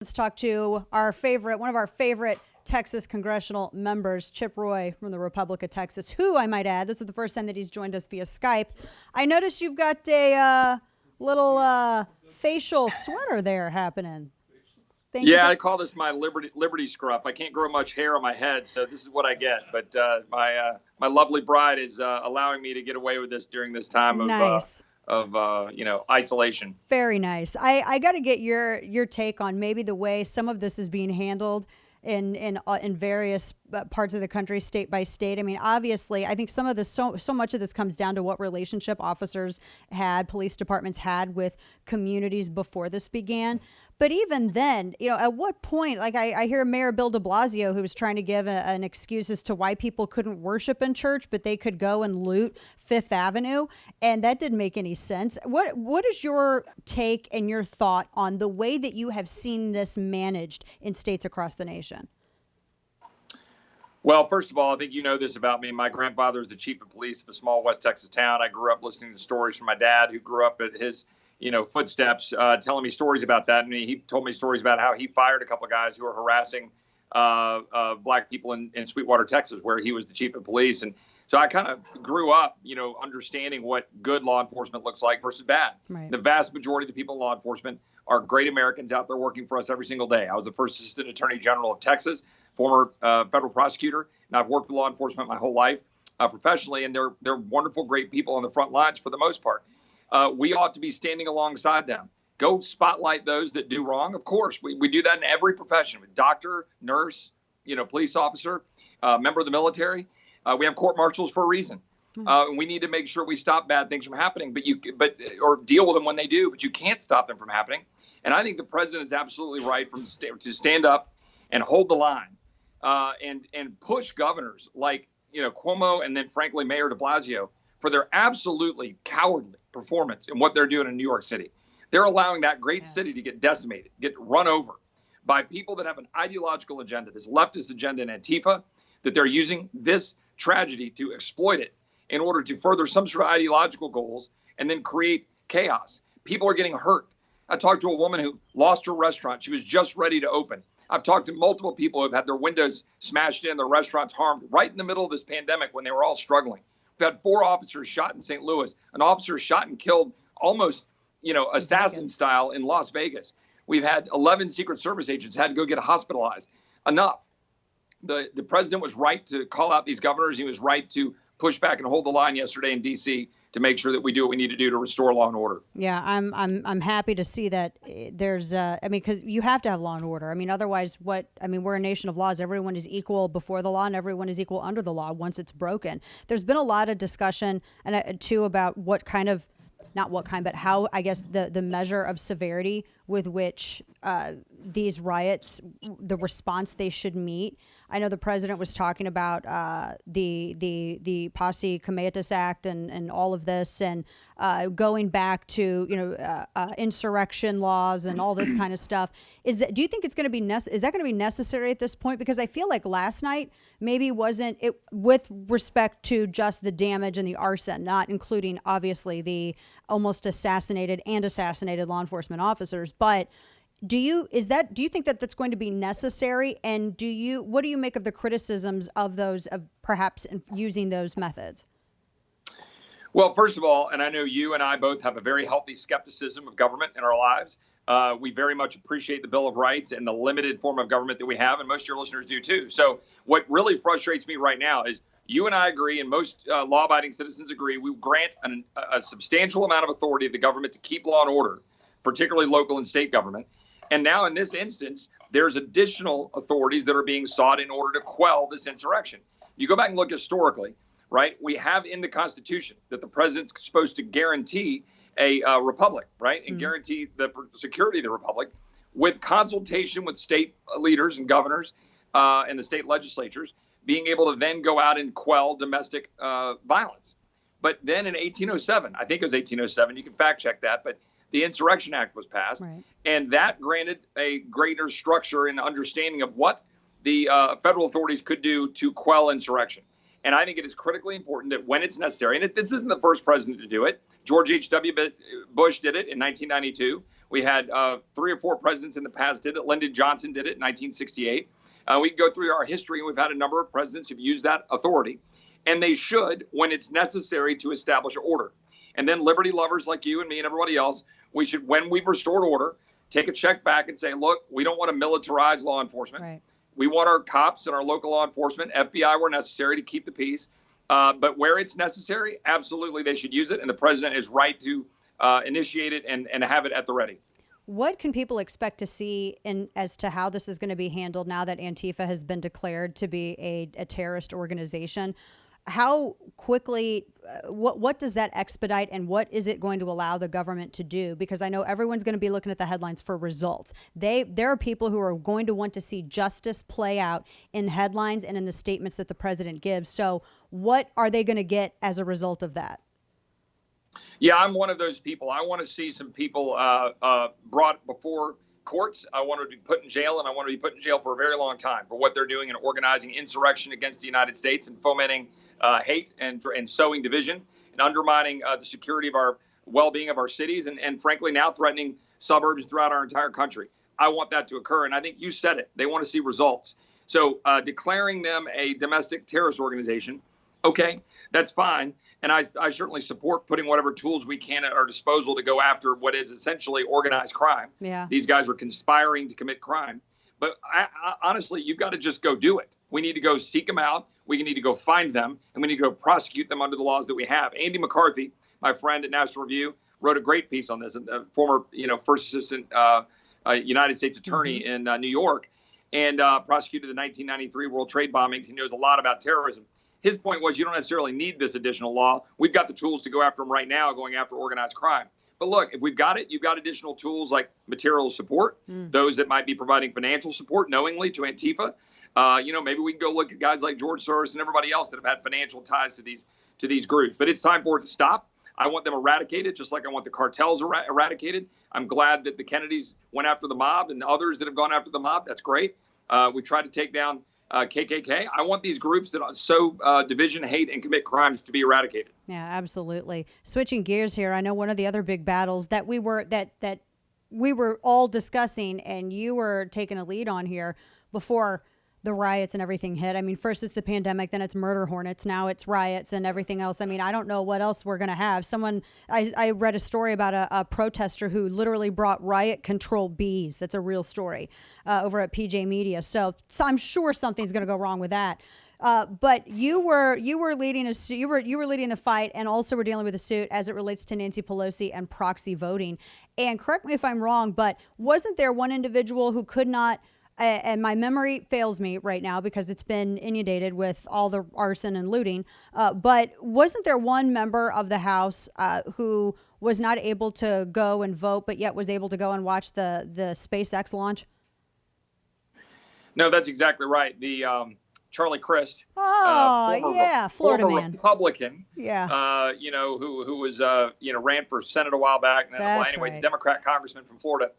Let's talk to one of our favorite Texas congressional members, Chip Roy from the Republic of Texas, who I might add, this is the first time that he's joined us via Skype. I noticed you've got a little facial sweater there happening. I call this my liberty scruff. I can't grow much hair on my head, so this is what I get. But my lovely bride is allowing me to get away with this during this time of isolation. Very nice. I got to get your take on maybe the way some of this is being handled in various parts of the country, state by state. I mean, obviously, I think some of this, so much of this comes down to what relationship officers had, police departments had with communities before this began. But even then, at what point, like I hear Mayor Bill de Blasio, who was trying to give an excuse as to why people couldn't worship in church, but they could go and loot Fifth Avenue. And that didn't make any sense. What is your take and your thought on the way that you have seen this managed in states across the nation? Well, first of all, I think you know this about me. My grandfather is the chief of police of a small West Texas town. I grew up listening to stories from my dad, who grew up at his footsteps, telling me stories about that. And he told me stories about how he fired a couple of guys who were harassing black people in Sweetwater, Texas, where he was the chief of police. And so I kind of grew up, understanding what good law enforcement looks like versus bad. Right. The vast majority of the people in law enforcement are great Americans out there working for us every single day. I was the first assistant attorney general of Texas, former federal prosecutor, and I've worked with law enforcement my whole life professionally, and they're wonderful, great people on the front lines for the most part. We ought to be standing alongside them. Go spotlight those that do wrong. Of course, we do that in every profession, with doctor, nurse, police officer, member of the military. We have court martials for a reason. And we need to make sure we stop bad things from happening, or deal with them when they do, but you can't stop them from happening. And I think the president is absolutely right to stand up and hold the line and push governors like Cuomo and then, frankly, Mayor de Blasio for their absolutely cowardly performance in what they're doing in New York City. They're allowing that great city to get decimated, get run over by people that have an ideological agenda, this leftist agenda in Antifa, that they're using this tragedy to exploit it in order to further some sort of ideological goals and then create chaos. People are getting hurt. I talked to a woman who lost her restaurant. She was just ready to open. I've talked to multiple people who have had their windows smashed in, their restaurants harmed right in the middle of this pandemic when they were all struggling. We've had 4 officers shot in St. Louis, an officer shot and killed almost, assassin style in Las Vegas. We've had 11 Secret Service agents had to go get hospitalized. Enough. The president was right to call out these governors. He was right to push back and hold the line yesterday in D.C. to make sure that we do what we need to do to restore law and order. Yeah, I'm happy to see that there's because you have to have law and order. Otherwise we're a nation of laws. Everyone is equal before the law and everyone is equal under the law once it's broken. There's been a lot of discussion too about how, I guess, the measure of severity with which these riots, the response they should meet. I know the president was talking about the Posse Comitatus Act and all of this, and going back to insurrection laws and all this kind of stuff. Do you think it's going to be is that going to be necessary at this point? Because I feel like last night maybe wasn't it, with respect to just the damage and the arson, not including obviously the almost assassinated law enforcement officers, but. Do you think that that's going to be necessary? And what do you make of the criticisms of perhaps using those methods? Well, first of all, and I know you and I both have a very healthy skepticism of government in our lives. We very much appreciate the Bill of Rights and the limited form of government that we have, and most of your listeners do too. So what really frustrates me right now is you and I agree, and most law-abiding citizens agree, we grant a substantial amount of authority to the government to keep law and order, particularly local and state government. And now in this instance, there's additional authorities that are being sought in order to quell this insurrection. You go back and look historically, right? We have in the Constitution that the president's supposed to guarantee a republic, right? And guarantee the security of the republic with consultation with state leaders and governors and the state legislatures, being able to then go out and quell domestic violence. But then in 1807, I think it was 1807, you can fact check that, but the Insurrection Act was passed, right. And that granted a greater structure and understanding of what the federal authorities could do to quell insurrection. And I think it is critically important that when it's necessary, and this isn't the first president to do it. George H.W. Bush did it in 1992 We had 3 or 4 presidents in the past did it. Lyndon Johnson did it in 1968. We can go through our history, and we've had a number of presidents who've used that authority. And they should when it's necessary to establish order. And then liberty lovers like you and me and everybody else, we should, when we've restored order, take a check back and say, look, we don't want to militarize law enforcement. Right. We want our cops and our local law enforcement, FBI where necessary, to keep the peace. But where it's necessary, absolutely they should use it. And the president is right to initiate it and have it at the ready. What can people expect to see as to how this is going to be handled now that Antifa has been declared to be a terrorist organization? How quickly, what does that expedite, and what is it going to allow the government to do? Because I know everyone's going to be looking at the headlines for results. There are people who are going to want to see justice play out in headlines and in the statements that the president gives. So what are they going to get as a result of that? Yeah, I'm one of those people. I want to see some people brought before courts. I want to be put in jail, and I want to be put in jail for a very long time for what they're doing in organizing insurrection against the United States and fomenting hate and sowing division and undermining the security of our well-being of our cities and frankly now threatening suburbs throughout our entire country. I want that to occur, and I think you said it. They want to see results. So declaring them a domestic terrorist organization, okay, that's fine. And I certainly support putting whatever tools we can at our disposal to go after what is essentially organized crime. Yeah. These guys are conspiring to commit crime. But honestly, you've got to just go do it. We need to go seek them out. We need to go find them, and we need to go prosecute them under the laws that we have. Andy McCarthy, my friend at National Review, wrote a great piece on this. A former, first assistant United States attorney in New York, and prosecuted the 1993 World Trade bombings. He knows a lot about terrorism. His point was you don't necessarily need this additional law. We've got the tools to go after them right now, going after organized crime. But look, if we've got it, you've got additional tools like material support, those that might be providing financial support knowingly to Antifa. Maybe we can go look at guys like George Soros and everybody else that have had financial ties to these groups. But it's time for it to stop. I want them eradicated, just like I want the cartels eradicated. I'm glad that the Kennedys went after the mob and others that have gone after the mob. That's great. We tried to take down KKK. I want these groups that sow division, hate, and commit crimes to be eradicated. Yeah, absolutely. Switching gears here, I know one of the other big battles that we were all discussing, and you were taking a lead on here before the riots and everything hit. I mean, first it's the pandemic, then it's murder hornets, now it's riots and everything else. I mean, I don't know what else we're going to have. I read a story about a protester who literally brought riot control bees. That's a real story over at PJ Media. So I'm sure something's going to go wrong with that. But you were leading you were leading the fight, and also were dealing with a suit as it relates to Nancy Pelosi and proxy voting. And correct me if I'm wrong, but wasn't there one individual who could not, and my memory fails me right now because it's been inundated with all the arson and looting, but wasn't there one member of the House who was not able to go and vote, but yet was able to go and watch the SpaceX launch? No, that's exactly right. The Charlie Crist, Florida former man, Republican, yeah, who was ran for Senate a while back. Right. Democrat congressman from Florida.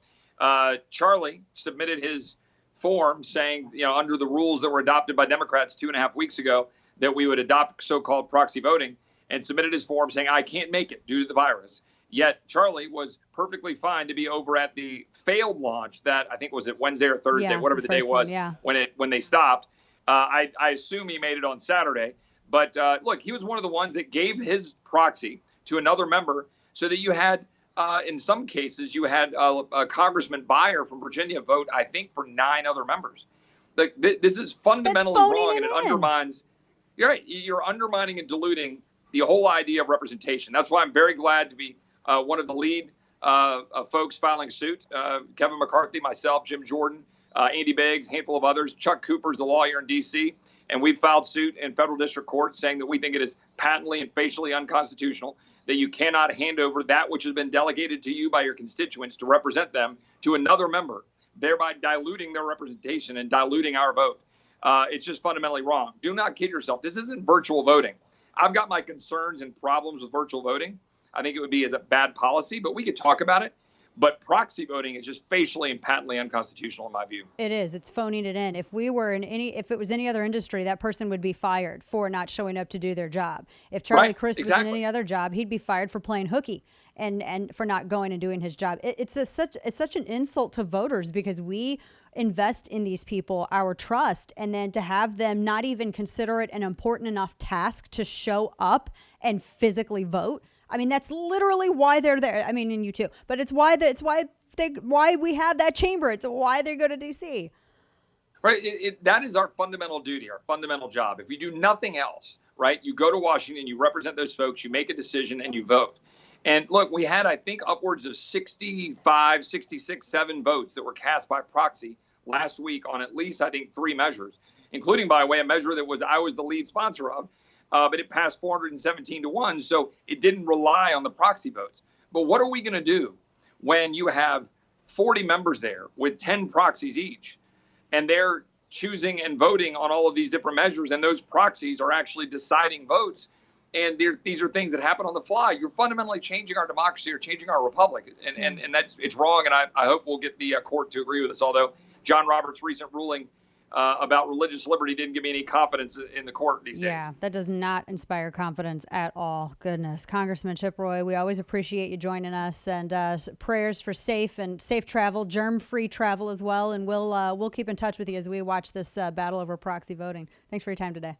Charlie submitted his form saying, under the rules that were adopted by Democrats 2.5 weeks ago, that we would adopt so-called proxy voting, and submitted his form saying, I can't make it due to the virus. Yet Charlie was perfectly fine to be over at the failed launch that I think was it Wednesday or Thursday, whatever the day was, when they stopped. I assume he made it on Saturday. But look, he was one of the ones that gave his proxy to another member so that you had, in some cases, you had a Congressman Beyer from Virginia vote, I think, for 9 other members. Like, this is fundamentally wrong, and it undermines. You're right. You're undermining and diluting the whole idea of representation. That's why I'm very glad to be one of the lead folks filing suit. Kevin McCarthy, myself, Jim Jordan, Andy Biggs, a handful of others. Chuck Cooper's the lawyer in D.C., and we've filed suit in federal district court saying that we think it is patently and facially unconstitutional that you cannot hand over that which has been delegated to you by your constituents to represent them to another member, thereby diluting their representation and diluting our vote. It's just fundamentally wrong. Do not kid yourself. This isn't virtual voting. I've got my concerns and problems with virtual voting. I think it would be as a bad policy, but we could talk about it. But proxy voting is just facially and patently unconstitutional in my view. It is. It's phoning it in. If it was any other industry, that person would be fired for not showing up to do their job. If Charlie Crist was in any other job, he'd be fired for playing hooky. and for not going and doing his job. It's such an insult to voters, because we invest in these people our trust, and then to have them not even consider it an important enough task to show up and physically vote. I mean, that's literally why they're there. I mean, and you too, but it's why why we have that chamber. It's why they go to DC. Right. That is our fundamental duty, our fundamental job. If you do nothing else, right, you go to Washington, you represent those folks, you make a decision, and you vote. And look, we had, I think, upwards of 65, 66, 7 votes that were cast by proxy last week on at least, I think, 3 measures, including, by the way, a measure that I was the lead sponsor of, but it passed 417 to 1. So it didn't rely on the proxy votes. But what are we going to do when you have 40 members there with 10 proxies each, and they're choosing and voting on all of these different measures, and those proxies are actually deciding votes? And these are things that happen on the fly. You're fundamentally changing our democracy or changing our republic. And it's wrong. And I hope we'll get the court to agree with us. Although John Roberts' recent ruling about religious liberty didn't give me any confidence in the court these days. Yeah, that does not inspire confidence at all. Goodness. Congressman Chip Roy, we always appreciate you joining us, and prayers for safe travel, germ-free travel as well. And we'll keep in touch with you as we watch this battle over proxy voting. Thanks for your time today.